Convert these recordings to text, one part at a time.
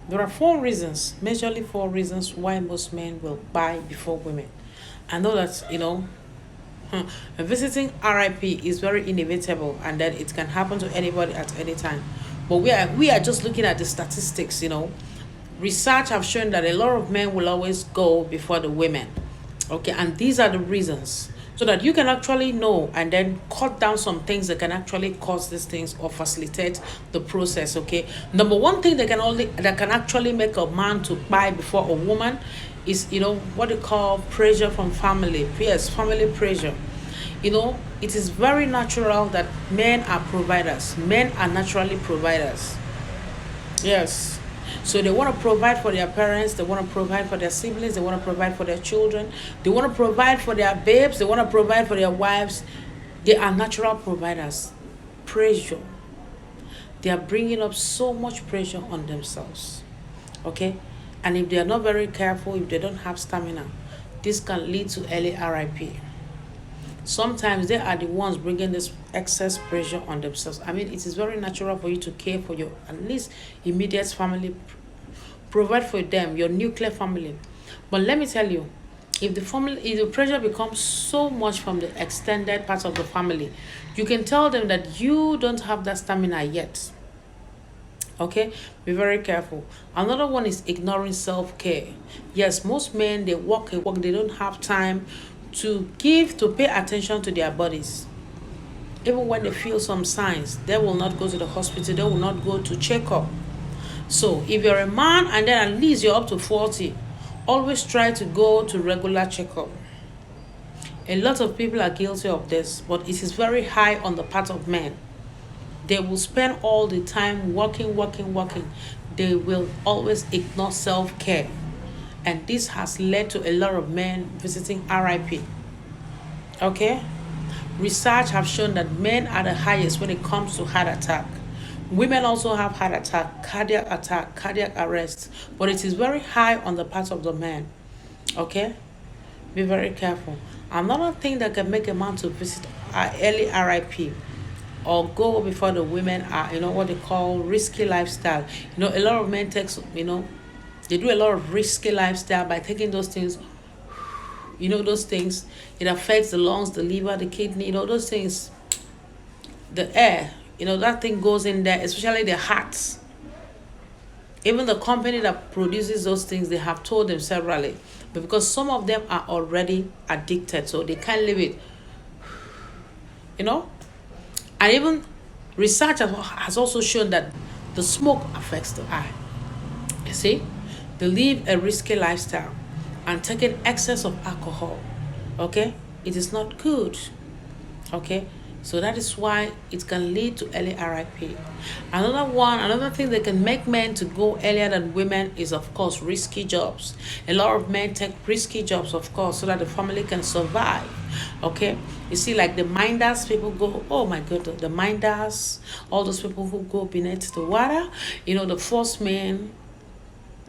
There are four reasons, majorly four reasons why most men will buy before women. I know that, visiting RIP is very inevitable and that it can happen to anybody at any time. But we are just looking at the statistics. Research have shown that a lot of men will always go before the women. Okay, and these are the reasons. So that you can actually know and then cut down some things that can actually cause these things or facilitate the process. Okay. Number one thing that can actually make a man to buy before a woman is what they call pressure from family. Yes, family pressure. It is very natural that men are providers. Men are naturally providers. Yes. So they want to provide for their parents, they want to provide for their siblings, they want to provide for their children, they want to provide for their babes, they want to provide for their wives. They are natural providers. Pressure. They are bringing up so much pressure on themselves. Okay? And if they are not very careful, if they don't have stamina, this can lead to early RIP. Sometimes they are the ones bringing this excess pressure on themselves. I mean, it is very natural for you to care for your at least immediate family, provide for them, your nuclear family. But let me tell you, if the pressure becomes so much from the extended part of the family, you can tell them that you don't have that stamina yet. Okay, be very careful. Another one is ignoring self-care. Yes, most men, they work and work, they don't have time to pay attention to their bodies. Even when they feel some signs, they will not go to the hospital, they will not go to check up. So if you're a man and then at least you're up to 40, always try to go to regular checkup. A lot of people are guilty of this, but it is very high on the part of men. They will spend all the time working, working, working. They will always ignore self care. And this has led to a lot of men visiting RIP. Okay? Research have shown that men are the highest when it comes to heart attack. Women also have heart attack, cardiac arrest, but it is very high on the part of the men. Okay? Be very careful. Another thing that can make a man to visit early RIP or go before the women are, what they call risky lifestyle. A lot of men they do a lot of risky lifestyle by taking those things. Those things, it affects the lungs, the liver, the kidney, those things, the air, that thing goes in there, especially the hearts. Even the company that produces those things, they have told them severally. But because some of them are already addicted, so they can't leave it. And even research has also shown that the smoke affects the eye. You see? They live a risky lifestyle and taking excess of alcohol. Okay? It is not good. Okay? So that is why it can lead to early RIP. Another thing that can make men to go earlier than women is, of course, risky jobs. A lot of men take risky jobs, of course, so that the family can survive. Okay? You see, like the minders, people go, oh my God, the minders, all those people who go beneath the water, the first men,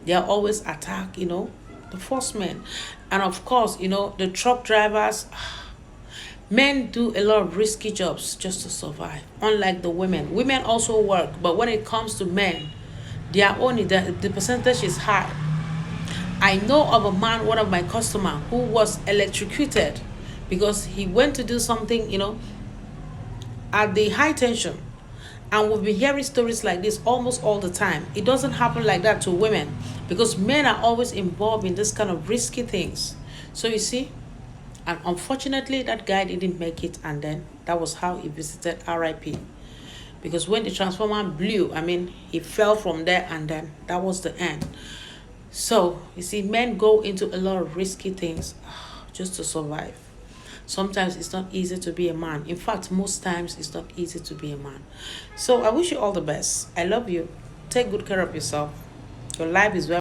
they are always attacked, the first men. And of course, the truck drivers. Men do a lot of risky jobs just to survive, unlike the women. Women also work, but when it comes to men, they are only the percentage is high. I know of a man, one of my customer, who was electrocuted because he went to do something, at the high tension. And we've been hearing stories like this almost all the time. It doesn't happen like that to women because men are always involved in this kind of risky things. So you see, and unfortunately, that guy didn't make it, and then that was how he visited RIP. Because when the transformer blew, he fell from there, and then that was the end. So, you see, men go into a lot of risky things just to survive. Sometimes it's not easy to be a man. In fact, most times it's not easy to be a man. So, I wish you all the best. I love you. Take good care of yourself. Your life is very